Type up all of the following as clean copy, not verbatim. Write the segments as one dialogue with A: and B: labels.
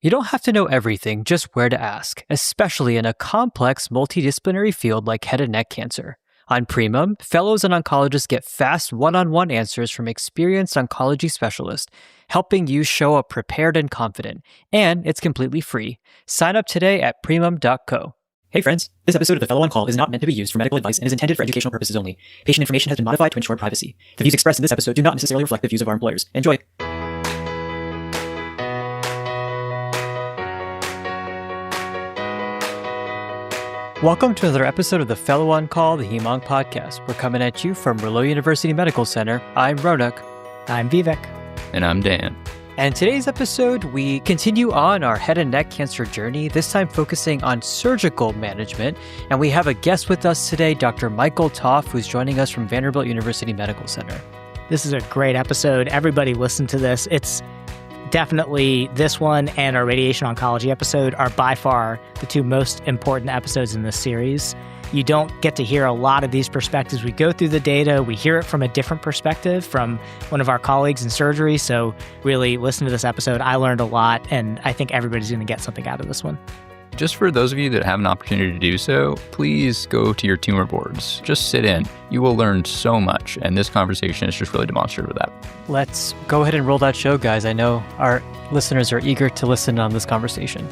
A: You don't have to know everything, just where to ask, especially in a complex multidisciplinary field like head and neck cancer. On Primum, fellows and oncologists get fast one-on-one answers from experienced oncology specialists, helping you show up prepared and confident. And it's completely free. Sign up today at primum.co.
B: Hey friends, this episode of The Fellow on Call is not meant to be used for medical advice and is intended for educational purposes only. Patient information has been modified to ensure privacy. The views expressed in this episode do not necessarily reflect the views of our employers. Enjoy!
A: Welcome to another episode of The Fellow on Call, the HemOnc podcast. We're coming at you from Vanderbilt University Medical Center. I'm Ronak.
C: I'm Vivek.
D: And I'm Dan.
A: And in today's episode, we continue on our head and neck cancer journey, this time focusing on surgical management. And we have a guest with us today, Dr. Michael Topf, who's joining us from Vanderbilt University Medical Center.
C: This is a great episode. Everybody listen to this. It's definitely this one and our radiation oncology episode are by far the two most important episodes in this series. You don't get to hear a lot of these perspectives. We go through the data, we hear it from a different perspective from one of our colleagues in surgery. So really listen to this episode. I learned a lot, and I think everybody's going to get something out of this one.
D: Just for those of you that have an opportunity to do so, please go to your tumor boards. Just sit in. You will learn so much, and this conversation is just really demonstrative of that.
A: Let's go ahead and roll that show, guys. I know our listeners are eager to listen on this conversation.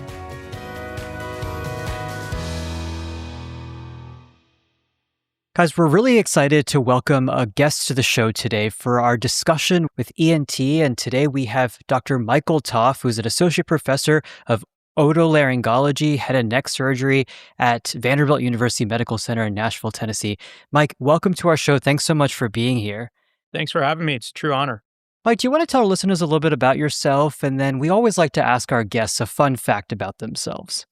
A: Guys, we're really excited to welcome a guest to the show today for our discussion with ENT. And today we have Dr. Michael Topf, who's an associate professor of Otolaryngology, Head and Neck Surgery at Vanderbilt University Medical Center in Nashville, Tennessee. Mike, welcome to our show. Thanks so much for being here.
E: Thanks for having me. It's a true honor.
A: Mike, do you want to tell our listeners a little bit about yourself? And then we always like to ask our guests a fun fact about themselves.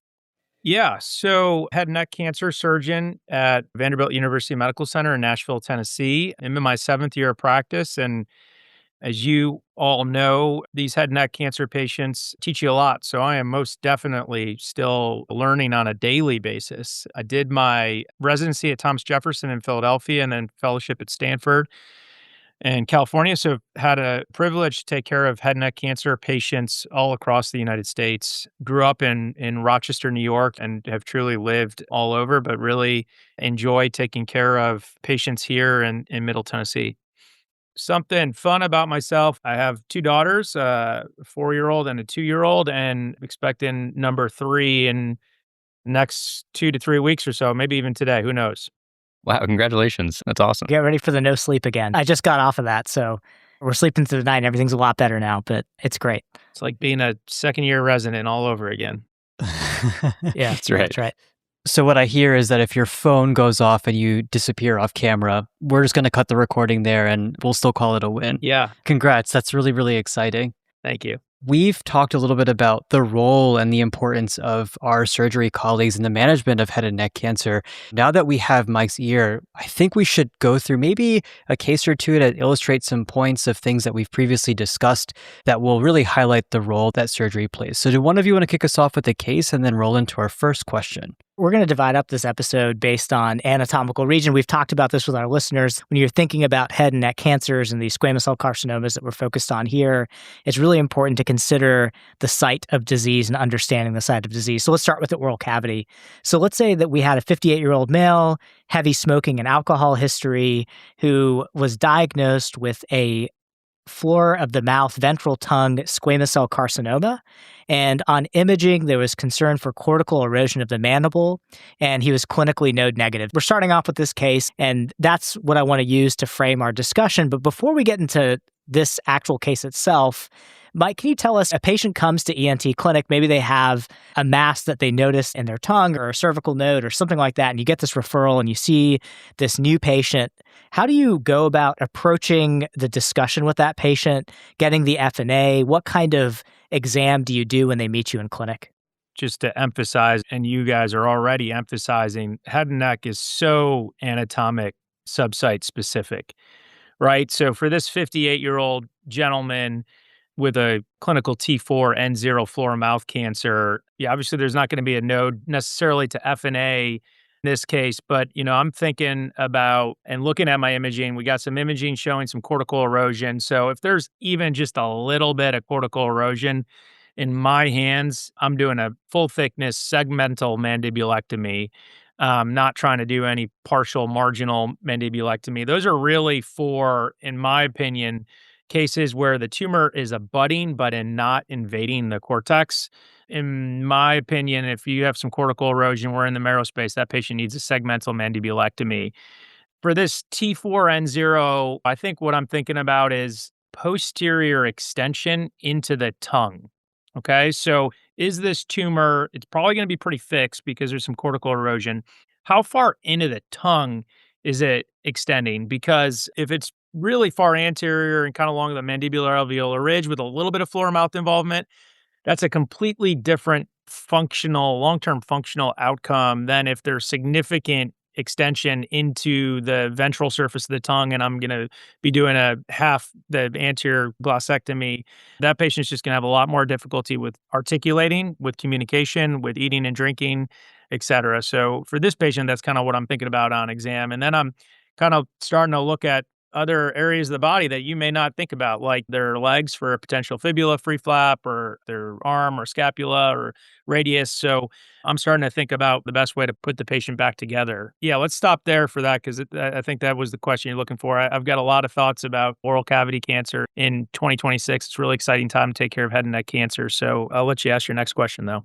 E: Yeah, so head and neck cancer surgeon at Vanderbilt University Medical Center in Nashville, Tennessee. I'm in my 7th year of practice, and as you all know, these head and neck cancer patients teach you a lot. So I am most definitely still learning on a daily basis. I did my residency at Thomas Jefferson in Philadelphia and then fellowship at Stanford in California. So I've had a privilege to take care of head and neck cancer patients all across the United States. Grew up in Rochester, New York, and have truly lived all over, but really enjoy taking care of patients here in Middle Tennessee. Something fun about myself, I have 2 daughters, a 4-year-old and a 2-year-old, and expecting number 3 in the next 2 to 3 weeks or so, maybe even today, who knows?
D: Wow, congratulations. That's awesome.
C: Get ready for the no sleep again. I just got off of that, so we're sleeping through the night and everything's a lot better now, but it's great.
E: It's like being a second-year resident all over again.
C: Yeah,
D: That's right.
C: That's right.
A: So what I hear is that if your phone goes off and you disappear off camera, we're just going to cut the recording there and we'll still call it a win.
E: Yeah.
A: Congrats. That's really, really exciting.
E: Thank you.
A: We've talked a little bit about the role and the importance of our surgery colleagues in the management of head and neck cancer. Now that we have Mike's ear, I think we should go through maybe a case or two to illustrate some points of things that we've previously discussed that will really highlight the role that surgery plays. So do one of you want to kick us off with a case and then roll into our first question?
C: We're going to divide up this episode based on anatomical region. We've talked about this with our listeners. When you're thinking about head and neck cancers and these squamous cell carcinomas that we're focused on here, it's really important to consider the site of disease and understanding the site of disease. So let's start with the oral cavity. So let's say that we had a 58-year-old male, heavy smoking and alcohol history, who was diagnosed with a floor of the mouth, ventral tongue squamous cell carcinoma. And on imaging, there was concern for cortical erosion of the mandible, and he was clinically node negative. We're starting off with this case, and that's what I want to use to frame our discussion. But before we get into this actual case itself, Mike, can you tell us, a patient comes to ENT clinic, maybe they have a mass that they notice in their tongue or a cervical node or something like that, and you get this referral and you see this new patient. How do you go about approaching the discussion with that patient, getting the F&A? What kind of exam do you do when they meet you in clinic?
E: Just to emphasize, and you guys are already emphasizing, head and neck is so anatomic, subsite specific, right? So for this 58-year-old gentleman with a clinical T4 N0 floor mouth cancer, obviously there's not going to be a node necessarily to F&A in this case, but I'm thinking about and looking at my imaging. We got some imaging showing some cortical erosion. So if there's even just a little bit of cortical erosion, in my hands, I'm doing a full thickness segmental mandibulectomy, not trying to do any partial marginal mandibulectomy. Those are really for, in my opinion, cases where the tumor is abutting but not invading the cortex. In my opinion, if you have some cortical erosion, we're in the marrow space, that patient needs a segmental mandibulectomy. For this T4N0, I think what I'm thinking about is posterior extension into the tongue. Okay, so is this tumor, it's probably going to be pretty fixed because there's some cortical erosion. How far into the tongue is it extending? Because if it's really far anterior and kind of along the mandibular alveolar ridge with a little bit of floor mouth involvement, that's a completely different functional, long-term functional outcome than if there's significant extension into the ventral surface of the tongue and I'm going to be doing a half the anterior glossectomy. That patient's just going to have a lot more difficulty with articulating, with communication, with eating and drinking, et cetera. So for this patient, that's kind of what I'm thinking about on exam. And then I'm kind of starting to look at other areas of the body that you may not think about, like their legs for a potential fibula free flap, or their arm or scapula or radius. So I'm starting to think about the best way to put the patient back together. Yeah, let's stop there for that because I think that was the question you're looking for. I've got a lot of thoughts about oral cavity cancer in 2026. It's a really exciting time to take care of head and neck cancer. So I'll let you ask your next question, though.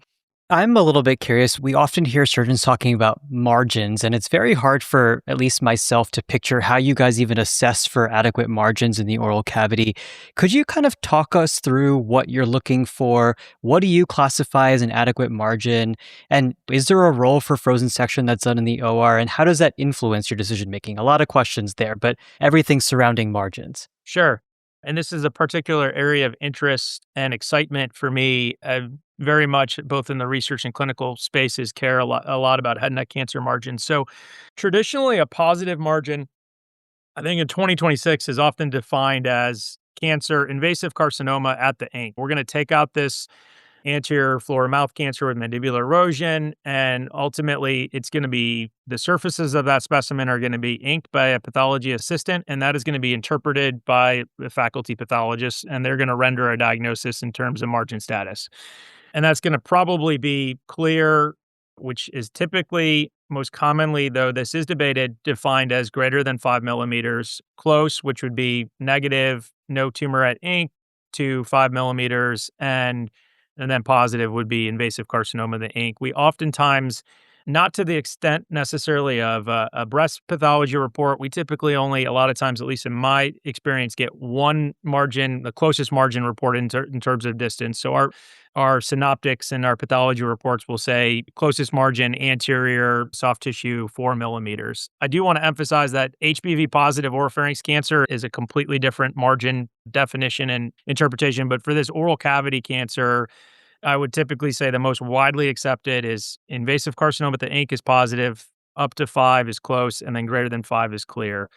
A: I'm a little bit curious. We often hear surgeons talking about margins, and it's very hard for at least myself to picture how you guys even assess for adequate margins in the oral cavity. Could you kind of talk us through what you're looking for? What do you classify as an adequate margin? And is there a role for frozen section that's done in the OR? And how does that influence your decision making? A lot of questions there, but everything surrounding margins.
E: Sure. And this is a particular area of interest and excitement for me. Very much, both in the research and clinical spaces, care a lot about head and neck cancer margins. So traditionally, a positive margin, I think in 2026, is often defined as cancer, invasive carcinoma at the ink. We're going to take out this anterior floor mouth cancer with mandibular erosion, and ultimately it's going to be the surfaces of that specimen are going to be inked by a pathology assistant, and that is going to be interpreted by a faculty pathologist, and they're going to render a diagnosis in terms of margin status. And that's going to probably be clear, which is typically, most commonly, though this is debated, defined as greater than 5 millimeters, close, which would be negative, no tumor at ink, to 5 millimeters, and then positive would be invasive carcinoma of the ink. We oftentimes, not to the extent necessarily of a breast pathology report, we typically only, a lot of times, at least in my experience, get one margin, the closest margin report in terms of distance. So our synoptics and our pathology reports will say closest margin anterior soft tissue 4 millimeters. I do want to emphasize that HPV positive oropharynx cancer is a completely different margin definition and interpretation. But for this oral cavity cancer, I would typically say the most widely accepted is invasive carcinoma at the ink is positive, up to 5 is close, and then greater than 5 is clear.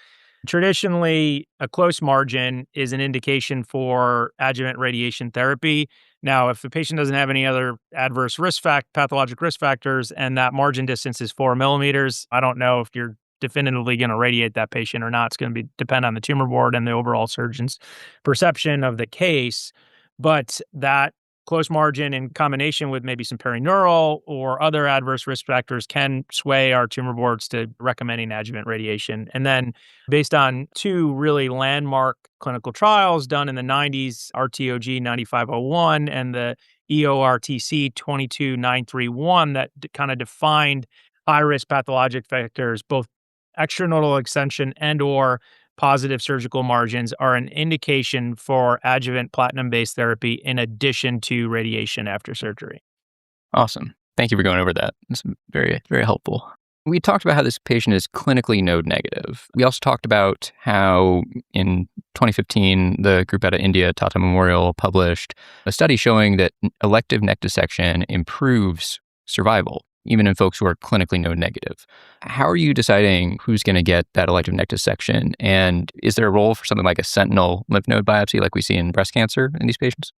E: Traditionally, a close margin is an indication for adjuvant radiation therapy. Now, if the patient doesn't have any other adverse pathologic risk factors, and that margin distance is 4 millimeters, I don't know if you're definitively going to radiate that patient or not. It's going to depend on the tumor board and the overall surgeon's perception of the case. But that close margin in combination with maybe some perineural or other adverse risk factors can sway our tumor boards to recommending adjuvant radiation. And then based on 2 really landmark clinical trials done in the 90s, RTOG 9501 and the EORTC 22931, that kind of defined high-risk pathologic factors, both extranodal extension and or positive surgical margins are an indication for adjuvant platinum-based therapy in addition to radiation after surgery.
D: Awesome. Thank you for going over that. It's very, very helpful. We talked about how this patient is clinically node negative. We also talked about how in 2015, the group out of India, Tata Memorial, published a study showing that elective neck dissection improves survival, even in folks who are clinically node negative. How are you deciding who's going to get that elective neck dissection? And is there a role for something like a sentinel lymph node biopsy like we see in breast cancer in these patients?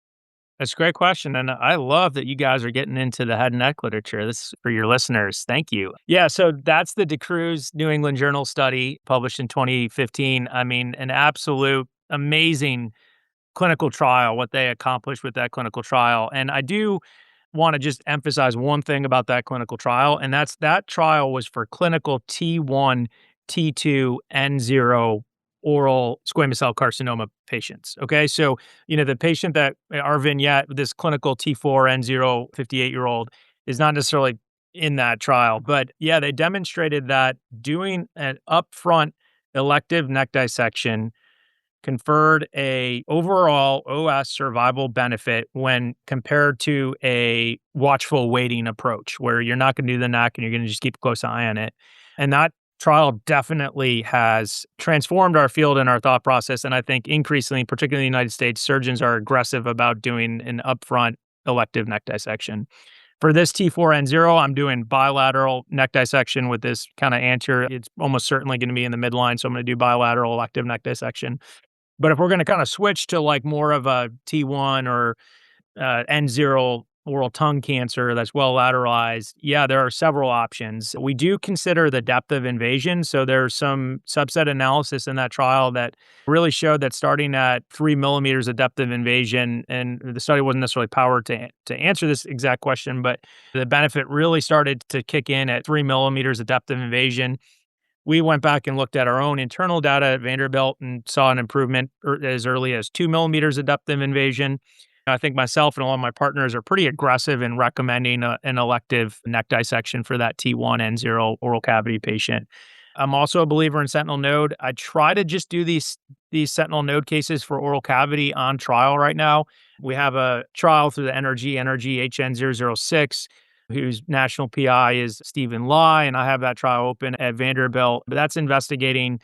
E: That's a great question. And I love that you guys are getting into the head and neck literature. This is for your listeners. Thank you. Yeah, so that's the DeCruz New England Journal study published in 2015. I mean, an absolute amazing clinical trial, what they accomplished with that clinical trial. And I do want to just emphasize one thing about that clinical trial, and that's that trial was for clinical T1, T2, N0 oral squamous cell carcinoma patients. Okay. So, the patient that our vignette, this clinical T4, N0, 58-year-old, is not necessarily in that trial. But yeah, they demonstrated that doing an upfront elective neck dissection conferred a overall OS survival benefit when compared to a watchful waiting approach, where you're not going to do the neck and you're going to just keep a close eye on it. And that trial definitely has transformed our field and our thought process. And I think increasingly, particularly in the United States, surgeons are aggressive about doing an upfront elective neck dissection. For this T4N0, I'm doing bilateral neck dissection with this kind of anterior. It's almost certainly going to be in the midline, so I'm going to do bilateral elective neck dissection. But if we're going to kind of switch to like more of a T1 or N0 oral tongue cancer that's well lateralized, yeah, there are several options. We do consider the depth of invasion. So there's some subset analysis in that trial that really showed that starting at 3 millimeters of depth of invasion, and the study wasn't necessarily powered to answer this exact question, but the benefit really started to kick in at 3 millimeters of depth of invasion. We went back and looked at our own internal data at Vanderbilt and saw an improvement as early as 2 millimeters of depth of invasion. I think myself and a lot of my partners are pretty aggressive in recommending an elective neck dissection for that T1N0 oral cavity patient. I'm also a believer in sentinel node. I try to just do these sentinel node cases for oral cavity on trial right now. We have a trial through the NRG HN006, whose national PI is Stephen Lai, and I have that trial open at Vanderbilt. But that's investigating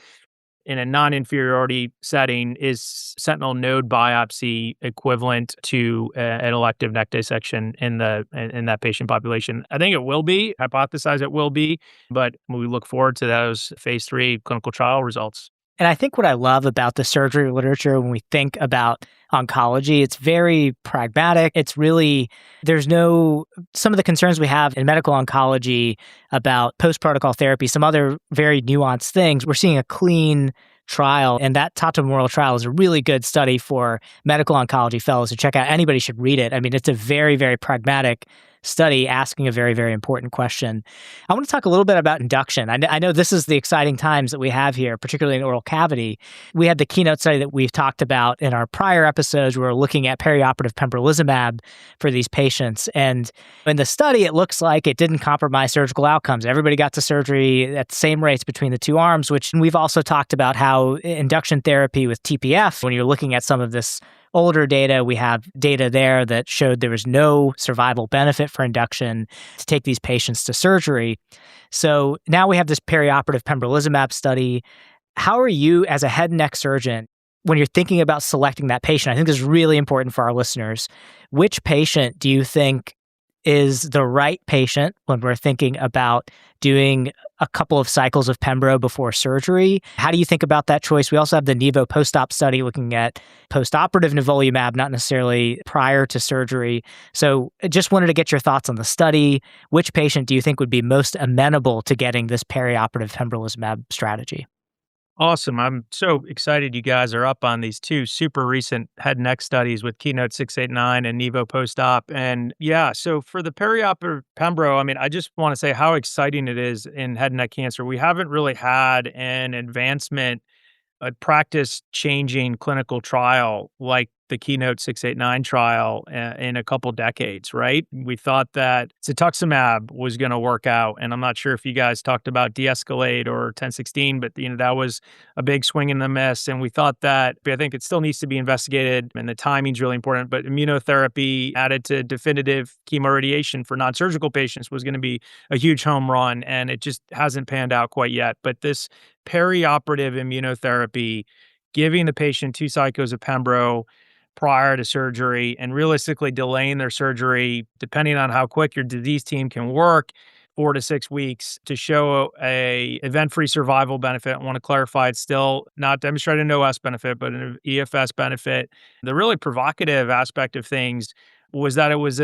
E: in a non-inferiority setting, is sentinel node biopsy equivalent to an elective neck dissection in that patient population? I think it will be, hypothesize it will be, but we look forward to those phase 3 clinical trial results.
C: And I think what I love about the surgery literature when we think about oncology, it's very pragmatic. It's really, some of the concerns we have in medical oncology about post-protocol therapy, some other very nuanced things. We're seeing a clean trial, and that Topf Memorial trial is a really good study for medical oncology fellows to check out. Anybody should read it. I mean, it's a very, very pragmatic study asking a very, very important question. I want to talk a little bit about induction. I know this is the exciting times that we have here, particularly in oral cavity. We had the keynote study that we've talked about in our prior episodes. We were looking at perioperative pembrolizumab for these patients. And in the study, it looks like it didn't compromise surgical outcomes. Everybody got to surgery at the same rates between the two arms, which we've also talked about how induction therapy with TPF, when you're looking at some of this older data, we have data there that showed there was no survival benefit for induction to take these patients to surgery. So now we have this perioperative pembrolizumab study. How are you, as a head and neck surgeon, when you're thinking about selecting that patient? I think this is really important for our listeners. Which patient do you think is the right patient when we're thinking about doing a couple of cycles of pembro before surgery? How do you think about that choice? We also have the Nivo post-op study looking at post-operative nivolumab, not necessarily prior to surgery. So I just wanted to get your thoughts on the study. Which patient do you think would be most amenable to getting this perioperative pembrolizumab strategy?
E: Awesome. I'm so excited you guys are up on these two super recent head and neck studies with Keynote 689 and Nivo post-op. And yeah, so for the perioperative pembro, I mean, I just want to say how exciting it is in head and neck cancer. We haven't really had an advancement, a practice-changing clinical trial like the Keynote 689 trial in a couple decades, right? We thought that cetuximab was going to work out, and I'm not sure if you guys talked about de-escalate or 1016, but that was a big swing and a miss. And we thought that, I think it still needs to be investigated, and the timing's really important. But immunotherapy added to definitive chemoradiation for non-surgical patients was going to be a huge home run, and it just hasn't panned out quite yet. But this perioperative immunotherapy, giving the patient 2 cycles of pembro prior to surgery and realistically delaying their surgery, depending on how quick your disease team can work, 4 to 6 weeks to show a event-free survival benefit. I want to clarify, it's still not demonstrated an OS benefit, but an EFS benefit. The really provocative aspect of things was that it was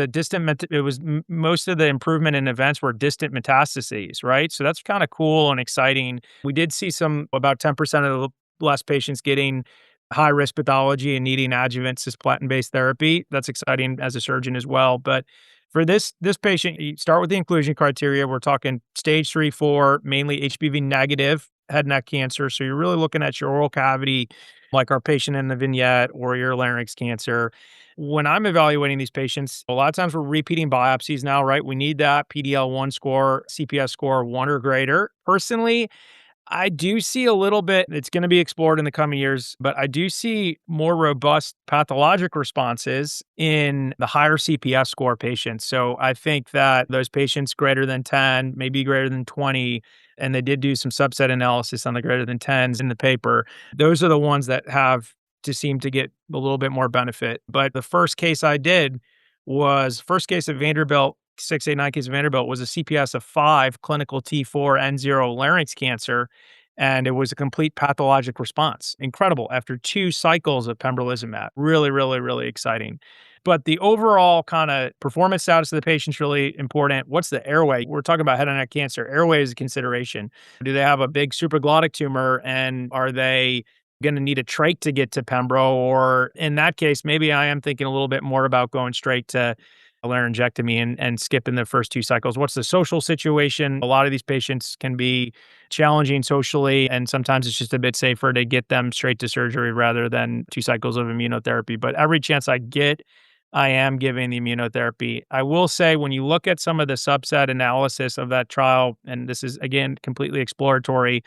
E: most of the improvement in events were distant metastases, right? So that's kind of cool and exciting. We did see about 10% of the less patients getting high risk pathology and needing adjuvant cisplatin-based therapy. That's exciting as a surgeon as well. But for this patient, you start with the inclusion criteria. We're talking stage 3, 4, mainly HPV negative head and neck cancer. So you're really looking at your oral cavity, like our patient in the vignette, or your larynx cancer. When I'm evaluating these patients, a lot of times we're repeating biopsies now, right? We need that PDL1 score, CPS score 1 or greater. Personally, I do see a little bit, it's going to be explored in the coming years, but I do see more robust pathologic responses in the higher CPS score patients. So I think that those patients greater than 10, maybe greater than 20, and they did do some subset analysis on the greater than 10s in the paper. Those are the ones that have to seem to get a little bit more benefit. But the first case I did was first case at Vanderbilt 689 case of Vanderbilt was a CPS of 5 clinical T4 N0 larynx cancer. And it was a complete pathologic response. Incredible. After 2 cycles of pembrolizumab. Really, really, really exciting. But the overall kind of performance status of the patient is really important. What's the airway? We're talking about head and neck cancer. Airway is a consideration. Do they have a big supraglottic tumor, and are they going to need a trach to get to pembro? Or in that case, maybe I am thinking a little bit more about going straight to a laryngectomy and skipping the first 2 cycles. What's the social situation? A lot of these patients can be challenging socially, and sometimes it's just a bit safer to get them straight to surgery rather than 2 cycles of immunotherapy. But every chance I get, I am giving the immunotherapy. I will say, when you look at some of the subset analysis of that trial, and this is, again, completely exploratory,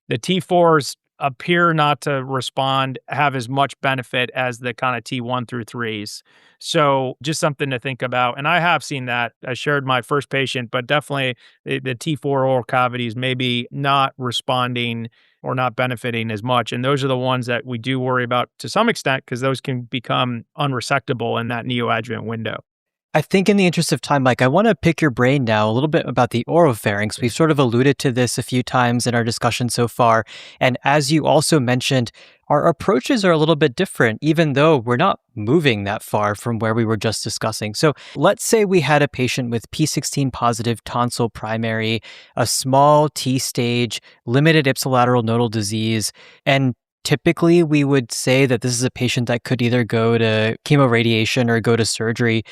E: the T4s appear not to respond, have as much benefit as the kind of T1 through 3s. So just something to think about. And I have seen that. I shared my first patient, but definitely the T4 oral cavities maybe not responding or not benefiting as much. And those are the ones that we do worry about to some extent, because those can become unresectable in that neoadjuvant window.
A: I think in the interest of time, Mike, I want to pick your brain now a little bit about the oropharynx. We've sort of alluded to this a few times in our discussion so far. And as you also mentioned, our approaches are a little bit different, even though we're not moving that far from where we were just discussing. So let's say we had a patient with P16 positive tonsil primary, a small T stage, limited ipsilateral nodal disease, and typically we would say that this is a patient that could either go to chemoradiation or go to surgery.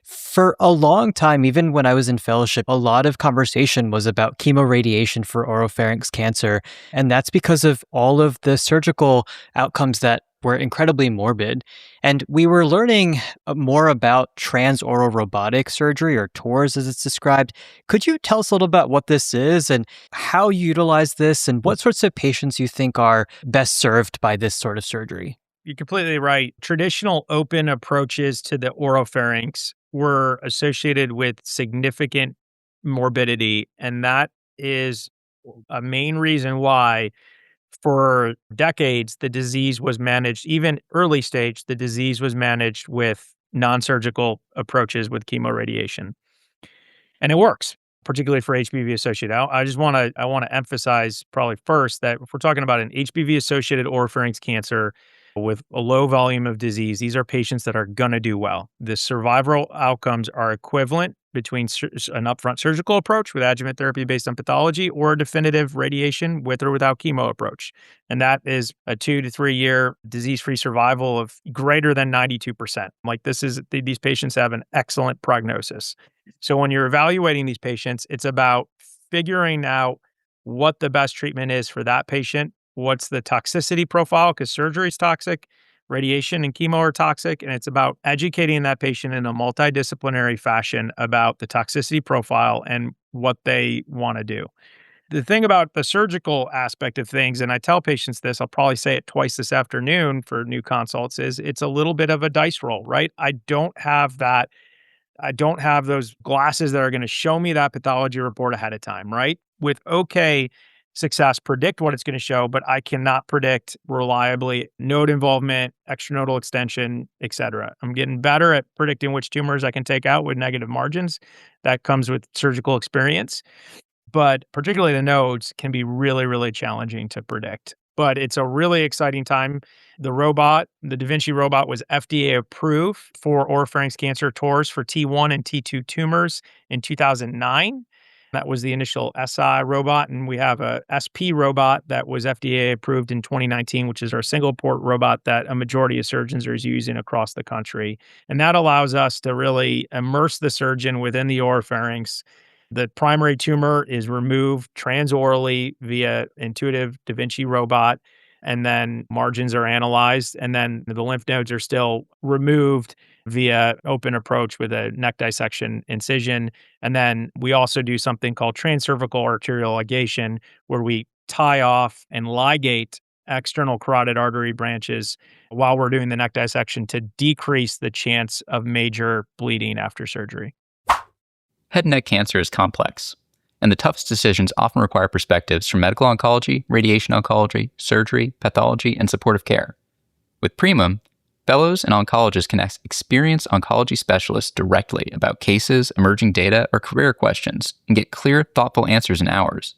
A: For a long time, even when I was in fellowship, a lot of conversation was about chemoradiation for oropharynx cancer. And that's because of all of the surgical outcomes that were incredibly morbid. And we were learning more about transoral robotic surgery, or TORS as it's described. Could you tell us a little about what this is and how you utilize this, and what sorts of patients you think are best served by this sort of surgery?
E: You're completely right. Traditional open approaches to the oropharynx were associated with significant morbidity. And that is a main reason why, for decades, the disease was managed, even early stage, the disease was managed with non-surgical approaches with chemoradiation. And it works, particularly for HPV-associated. I want to emphasize probably first that if we're talking about an HPV-associated oropharynx cancer with a low volume of disease, these are patients that are going to do well. The survival outcomes are equivalent between an upfront surgical approach with adjuvant therapy based on pathology, or a definitive radiation with or without chemo approach. And that is a 2 to 3 year disease-free survival of greater than 92%. Like, these patients have an excellent prognosis. So when you're evaluating these patients, it's about figuring out what the best treatment is for that patient. What's the toxicity profile? Because surgery is toxic, radiation and chemo are toxic, and it's about educating that patient in a multidisciplinary fashion about the toxicity profile and what they want to do. The thing about the surgical aspect of things, and I tell patients this, I'll probably say it twice this afternoon for new consults, is it's a little bit of a dice roll, right? I don't have those glasses that are going to show me that pathology report ahead of time, right? With okay success, predict what it's going to show, but I cannot predict reliably node involvement, extranodal extension, et cetera. I'm getting better at predicting which tumors I can take out with negative margins. That comes with surgical experience. But particularly the nodes can be really, really challenging to predict. But it's a really exciting time. The Da Vinci robot, was FDA approved for oropharynx cancer TORS for T1 and T2 tumors in 2009. That was the initial SI robot. And we have a SP robot that was FDA approved in 2019, which is our single port robot that a majority of surgeons are using across the country. And that allows us to really immerse the surgeon within the oropharynx. The primary tumor is removed transorally via intuitive Da Vinci robot, and then margins are analyzed, and then the lymph nodes are still removed via open approach with a neck dissection incision. And then we also do something called transcervical arterial ligation, where we tie off and ligate external carotid artery branches while we're doing the neck dissection to decrease the chance of major bleeding after surgery.
D: Head and neck cancer is complex, and the toughest decisions often require perspectives from medical oncology, radiation oncology, surgery, pathology, and supportive care. With Primum, fellows and oncologists can ask experienced oncology specialists directly about cases, emerging data, or career questions and get clear, thoughtful answers in hours.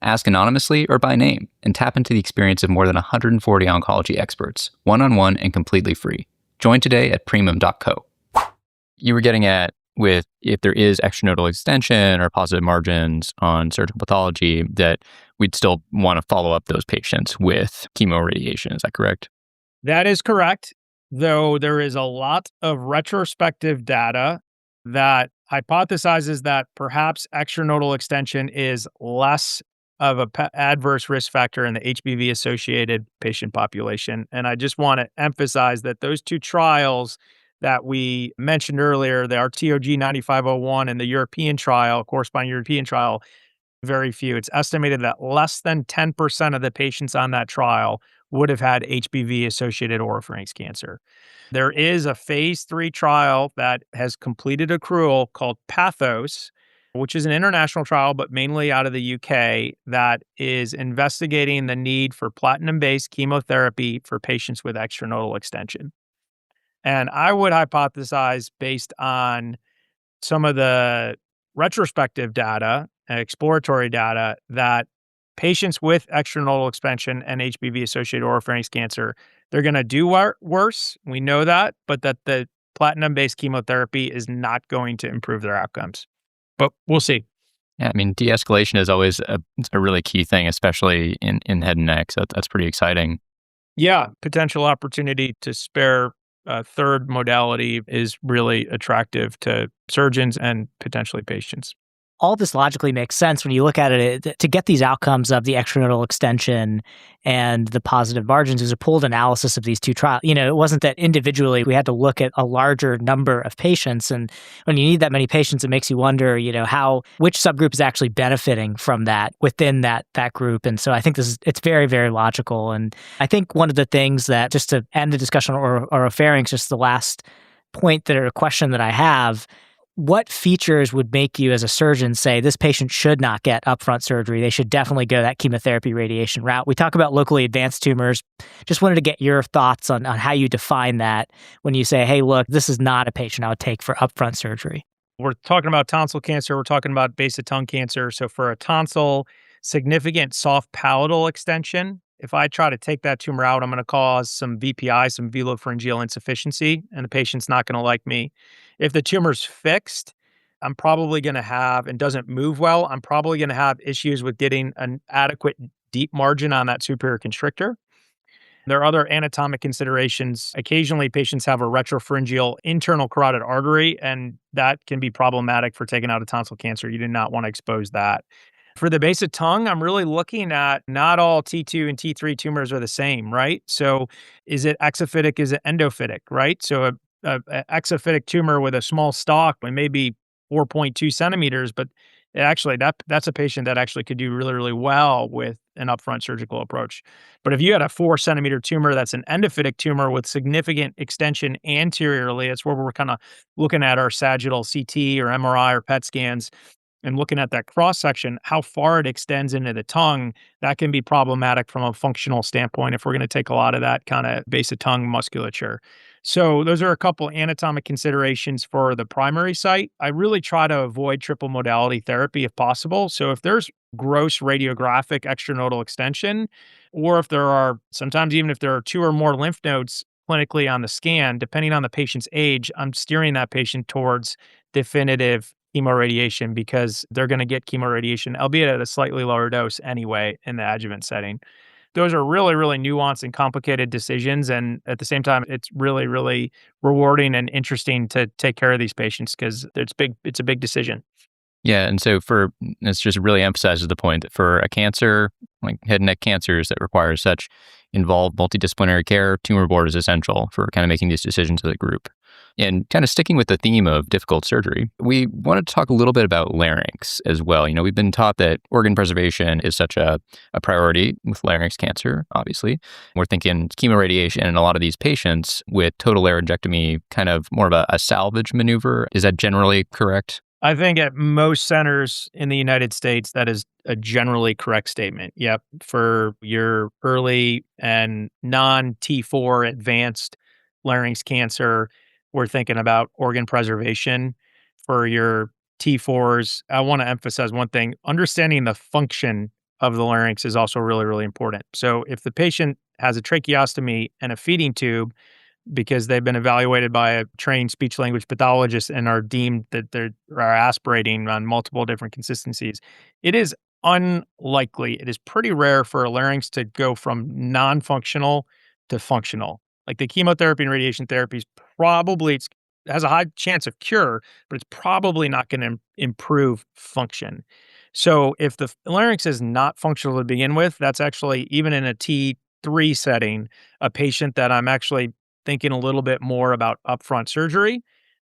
D: Ask anonymously or by name and tap into the experience of more than 140 oncology experts, one-on-one and completely free. Join today at primum.co. You were getting at with if there is extranodal extension or positive margins on surgical pathology, that we'd still want to follow up those patients with chemoradiation. Is that correct?
E: That is correct, though there is a lot of retrospective data that hypothesizes that perhaps extranodal extension is less of an adverse risk factor in the HPV-associated patient population. And I just want to emphasize that those two trials that we mentioned earlier, the RTOG 9501 and the European trial, corresponding European trial, very few. It's estimated that less than 10% of the patients on that trial would have had HPV-associated oropharynx cancer. There is a phase 3 trial that has completed accrual called Pathos, which is an international trial, but mainly out of the UK, that is investigating the need for platinum-based chemotherapy for patients with extranodal extension. And I would hypothesize, based on some of the retrospective data and exploratory data, that patients with extranodal expansion and HPV-associated oropharynx cancer, they're going to do worse. We know that, but that the platinum-based chemotherapy is not going to improve their outcomes. But we'll see.
D: Yeah, I mean, de-escalation is always a really key thing, especially in head and neck. So that's pretty exciting.
E: Yeah, potential opportunity to spare a third modality is really attractive to surgeons and potentially patients.
C: All this logically makes sense when you look at it. To get these outcomes of the extranodal extension and the positive margins is a pooled analysis of these two trials. It wasn't that individually we had to look at a larger number of patients. And when you need that many patients, it makes you wonder, which subgroup is actually benefiting from that within that group. And so I think it's very, very logical. And I think one of the things that, just to end the discussion on oropharynx, just the last point or a question that I have, what features would make you as a surgeon say this patient should not get upfront surgery? They should definitely go that chemotherapy radiation route. We talk about locally advanced tumors. Just wanted to get your thoughts on how you define that when you say, hey, look, this is not a patient I would take for upfront surgery.
E: We're talking about tonsil cancer. We're talking about base of tongue cancer. So for a tonsil, significant soft palatal extension, if I try to take that tumor out, I'm going to cause some VPI, some velopharyngeal insufficiency, and the patient's not going to like me. If the tumor's fixed, I'm probably going to have, and doesn't move well, I'm probably going to have issues with getting an adequate deep margin on that superior constrictor. There are other anatomic considerations. Occasionally, patients have a retropharyngeal internal carotid artery, and that can be problematic for taking out a tonsil cancer. You do not want to expose that. For the base of tongue, I'm really looking at not all T2 and T3 tumors are the same, right? So is it exophytic? Is it endophytic, right? So a exophytic tumor with a small stalk, it may be 4.2 centimeters, but actually that's a patient that actually could do really, really well with an upfront surgical approach. But if you had a 4-centimeter tumor that's an endophytic tumor with significant extension anteriorly, it's where we're kind of looking at our sagittal CT or MRI or PET scans, and looking at that cross-section, how far it extends into the tongue, that can be problematic from a functional standpoint if we're going to take a lot of that kind of base of tongue musculature. So those are a couple anatomic considerations for the primary site. I really try to avoid triple modality therapy if possible. So if there's gross radiographic extranodal extension, or if there are, sometimes even if there are 2 or more lymph nodes clinically on the scan, depending on the patient's age, I'm steering that patient towards definitive chemoradiation because they're going to get chemoradiation, albeit at a slightly lower dose anyway in the adjuvant setting. Those are really, really nuanced and complicated decisions. And at the same time, it's really, really rewarding and interesting to take care of these patients because it's a big decision.
D: Yeah, and so this just really emphasizes the point that for a cancer, like head and neck cancers that require such involved multidisciplinary care, tumor board is essential for kind of making these decisions as a group. And kind of sticking with the theme of difficult surgery, we wanted to talk a little bit about larynx as well. We've been taught that organ preservation is such a priority with larynx cancer, obviously. We're thinking chemoradiation in a lot of these patients with total laryngectomy, kind of more of a salvage maneuver. Is that generally correct?
E: I think at most centers in the United States, that is a generally correct statement. Yep. For your early and non-T4 advanced larynx cancer, we're thinking about organ preservation. For your T4s, I want to emphasize one thing. Understanding the function of the larynx is also really, really important. So if the patient has a tracheostomy and a feeding tube, because they've been evaluated by a trained speech language pathologist and are deemed that they are aspirating on multiple different consistencies, it is unlikely, it is pretty rare for a larynx to go from non-functional to functional. Like the chemotherapy and radiation therapy is probably, it has a high chance of cure, but it's probably not going to improve function. So if the larynx is not functional to begin with, that's actually, even in a T3 setting, a patient that I'm actually thinking a little bit more about upfront surgery,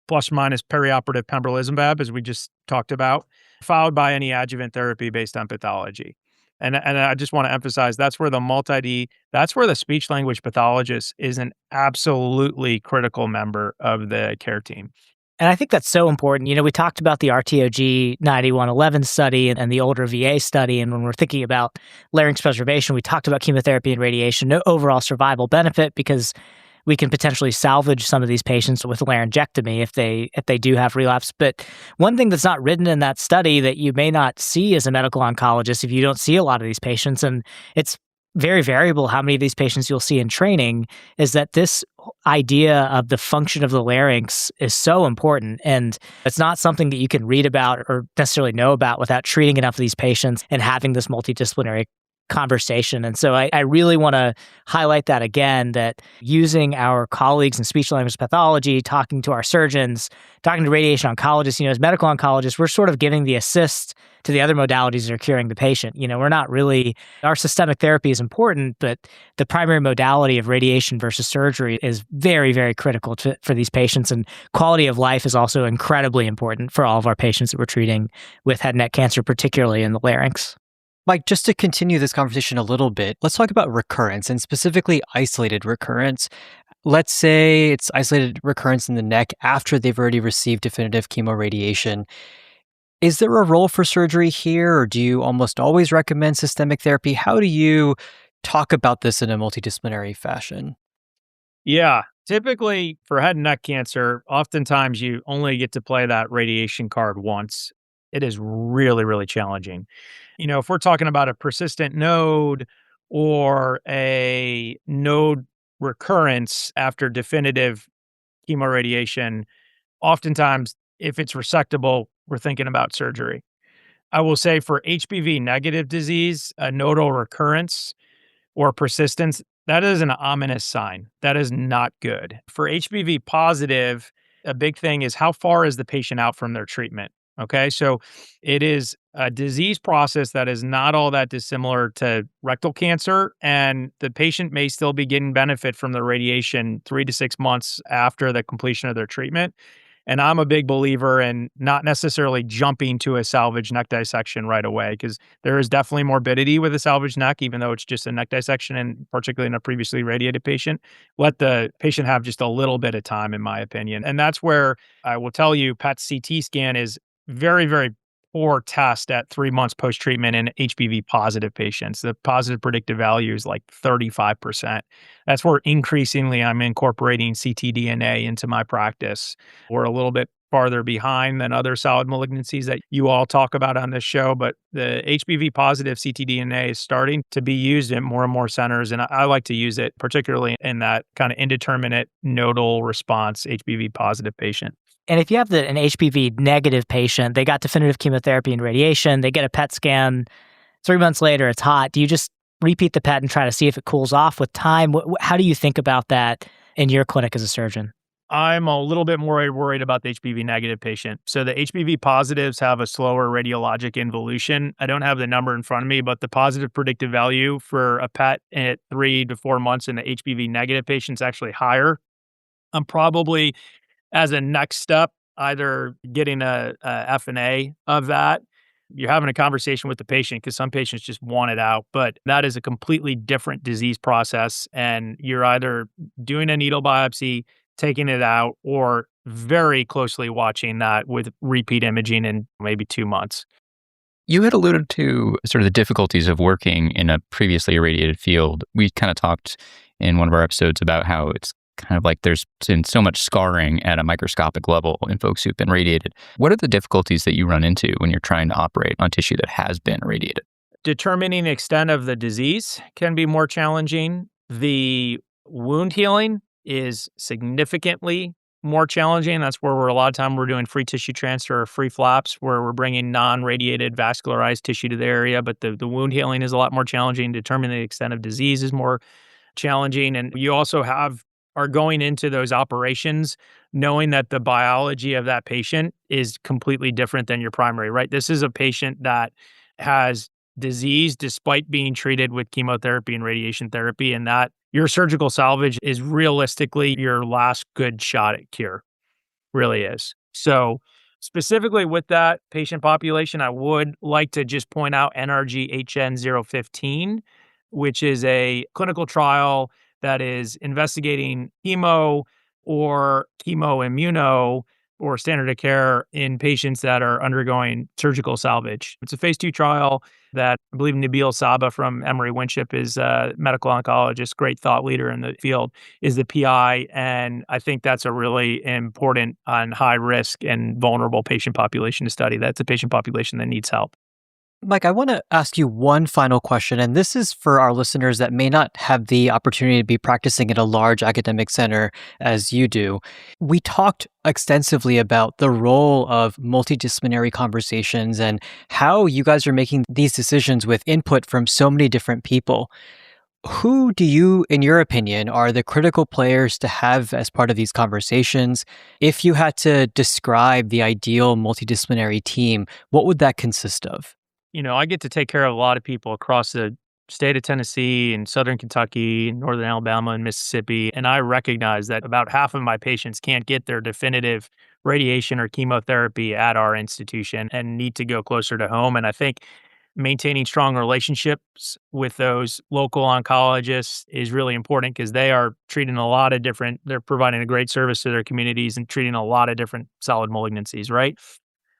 E: plus minus perioperative pembrolizumab, as we just talked about, followed by any adjuvant therapy based on pathology. And I just want to emphasize that's where that's where the speech language pathologist is an absolutely critical member of the care team.
C: And I think that's so important. We talked about the RTOG 9111 study and the older VA study. And when we're thinking about larynx preservation, we talked about chemotherapy and radiation, no overall survival benefit because we can potentially salvage some of these patients with laryngectomy if they do have relapse. But one thing that's not written in that study that you may not see as a medical oncologist if you don't see a lot of these patients, and it's very variable how many of these patients you'll see in training, is that this idea of the function of the larynx is so important. And it's not something that you can read about or necessarily know about without treating enough of these patients and having this multidisciplinary conversation. And so I really want to highlight that again, that using our colleagues in speech language pathology, talking to our surgeons, talking to radiation oncologists, as medical oncologists, we're sort of giving the assist to the other modalities that are curing the patient. We're not really, our systemic therapy is important, but the primary modality of radiation versus surgery is very, very critical for these patients. And quality of life is also incredibly important for all of our patients that we're treating with head and neck cancer, particularly in the larynx.
A: Mike, just to continue this conversation a little bit, let's talk about recurrence and specifically isolated recurrence. Let's say it's isolated recurrence in the neck after they've already received definitive chemoradiation. Is there a role for surgery here, or do you almost always recommend systemic therapy? How do you talk about this in a multidisciplinary fashion?
E: Yeah, typically for head and neck cancer, oftentimes you only get to play that radiation card once. It is really, really challenging. If we're talking about a persistent node or a node recurrence after definitive chemoradiation, oftentimes if it's resectable, we're thinking about surgery. I will say for HPV negative disease, a nodal recurrence or persistence, that is an ominous sign. That is not good. For HPV positive, a big thing is how far is the patient out from their treatment? Okay, so it is a disease process that is not all that dissimilar to rectal cancer, and the patient may still be getting benefit from the radiation 3 to 6 months after the completion of their treatment. And I'm a big believer in not necessarily jumping to a salvage neck dissection right away, because there is definitely morbidity with a salvage neck, even though it's just a neck dissection, and particularly in a previously radiated patient. Let the patient have just a little bit of time, in my opinion. And that's where I will tell you, PET CT scan is very, very poor test at 3 months post-treatment in HPV positive patients. The positive predictive value is like 35%. That's where increasingly I'm incorporating ctDNA into my practice. We're a little bit farther behind than other solid malignancies that you all talk about on this show, but the HPV positive ctDNA is starting to be used in more and more centers, and I like to use it particularly in that kind of indeterminate nodal response HPV positive patient.
C: And if you have an HPV negative patient, they got definitive chemotherapy and radiation, they get a PET scan, 3 months later, it's hot. Do you just repeat the PET and try to see if it cools off with time? How do you think about that in your clinic as a surgeon?
E: I'm a little bit more worried about the HPV negative patient. So the HPV positives have a slower radiologic involution. I don't have the number in front of me, but the positive predictive value for a PET at 3 to 4 months in the HPV negative patient is actually higher. I'm probably, as a next step, either getting a FNA of that. You're having a conversation with the patient because some patients just want it out, but that is a completely different disease process. And you're either doing a needle biopsy, taking it out, or very closely watching that with repeat imaging in maybe 2 months.
D: You had alluded to sort of the difficulties of working in a previously irradiated field. We kind of talked in one of our episodes about how it's kind of like there's been so much scarring at a microscopic level in folks who've been radiated. What are the difficulties that you run into when you're trying to operate on tissue that has been irradiated?
E: Determining the extent of the disease can be more challenging. The wound healing is significantly more challenging. That's where a lot of time we're doing free tissue transfer or free flaps, where we're bringing non-radiated vascularized tissue to the area. But the wound healing is a lot more challenging. Determining the extent of disease is more challenging. And you also are going into those operations knowing that the biology of that patient is completely different than your primary, right? This is a patient that has disease despite being treated with chemotherapy and radiation therapy, and that your surgical salvage is realistically your last good shot at cure, really is. So specifically with that patient population, I would like to just point out NRG-HN015, which is a clinical trial that is investigating chemo or chemoimmuno or standard of care in patients that are undergoing surgical salvage. It's a phase 2 trial that I believe Nabil Saba from Emory Winship is a medical oncologist, great thought leader in the field, is the PI. And I think that's a really important and high risk and vulnerable patient population to study. That's a patient population that needs help.
A: Mike, I want to ask you one final question, and this is for our listeners that may not have the opportunity to be practicing at a large academic center as you do. We talked extensively about the role of multidisciplinary conversations and how you guys are making these decisions with input from so many different people. Who do you, in your opinion, are the critical players to have as part of these conversations? If you had to describe the ideal multidisciplinary team, what would that consist of?
E: I get to take care of a lot of people across the state of Tennessee and Southern Kentucky, and Northern Alabama and Mississippi. And I recognize that about half of my patients can't get their definitive radiation or chemotherapy at our institution and need to go closer to home. And I think maintaining strong relationships with those local oncologists is really important because they are treating they're providing a great service to their communities and treating a lot of different solid malignancies, right?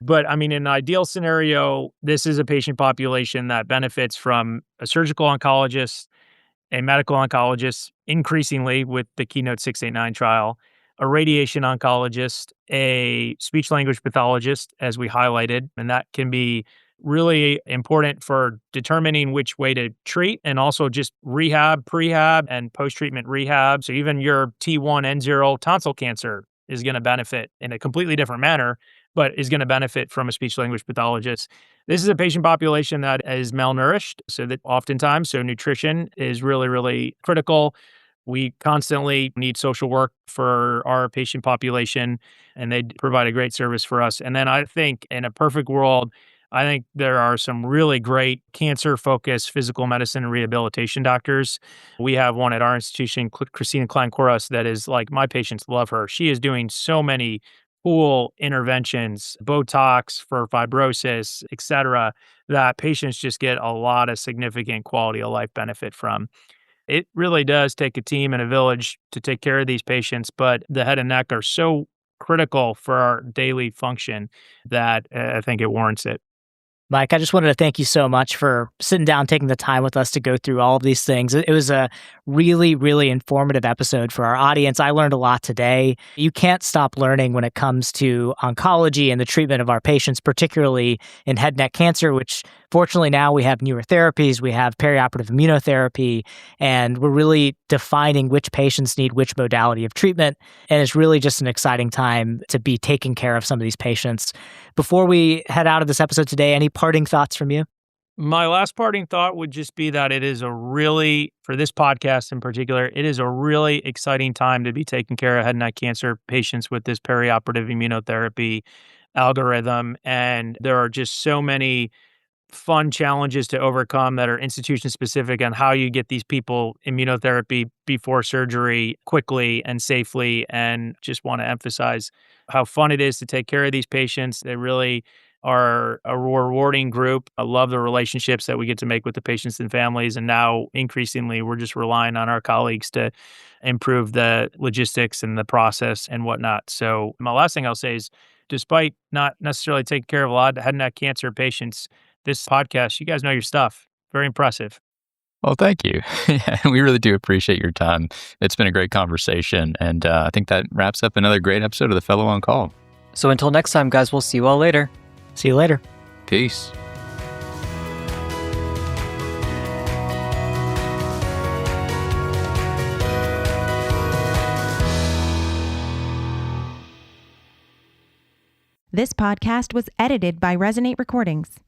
E: But I mean, in an ideal scenario, this is a patient population that benefits from a surgical oncologist, a medical oncologist, increasingly with the Keynote 689 trial, a radiation oncologist, a speech language pathologist, as we highlighted, and that can be really important for determining which way to treat and also just rehab, prehab, and post-treatment rehab. So even your T1N0 tonsil cancer is going to benefit in a completely different manner, but is going to benefit from a speech language pathologist. This is a patient population that is malnourished, so nutrition is really, really critical. We constantly need social work for our patient population, and they provide a great service for us. And then I think in a perfect world, I think there are some really great cancer-focused physical medicine and rehabilitation doctors. We have one at our institution, Christina Klein-Koros, that is like, my patients love her. She is doing so many cool interventions, Botox for fibrosis, et cetera, that patients just get a lot of significant quality of life benefit from. It really does take a team and a village to take care of these patients, but the head and neck are so critical for our daily function that I think it warrants it.
C: Mike, I just wanted to thank you so much for sitting down, taking the time with us to go through all of these things. It was a really, really informative episode for our audience. I learned a lot today. You can't stop learning when it comes to oncology and the treatment of our patients, particularly in head and neck cancer, which fortunately now we have newer therapies, we have perioperative immunotherapy, and we're really defining which patients need which modality of treatment. And it's really just an exciting time to be taking care of some of these patients. Before we head out of this episode today, any parting thoughts from you?
E: My last parting thought would just be that it is for this podcast in particular, it is a really exciting time to be taking care of head and neck cancer patients with this perioperative immunotherapy algorithm. And there are just so many fun challenges to overcome that are institution specific on how you get these people immunotherapy before surgery quickly and safely. And just want to emphasize how fun it is to take care of these patients. They really are a rewarding group. I love the relationships that we get to make with the patients and families. And now increasingly, we're just relying on our colleagues to improve the logistics and the process and whatnot. So my last thing I'll say is, despite not necessarily taking care of a lot of head and neck cancer patients, this podcast, you guys know your stuff. Very impressive.
D: Well, thank you. Yeah, we really do appreciate your time. It's been a great conversation. And I think that wraps up another great episode of The Fellow on Call.
A: So until next time, guys, we'll see you all later.
C: See you later.
D: Peace.
F: This podcast was edited by Resonate Recordings.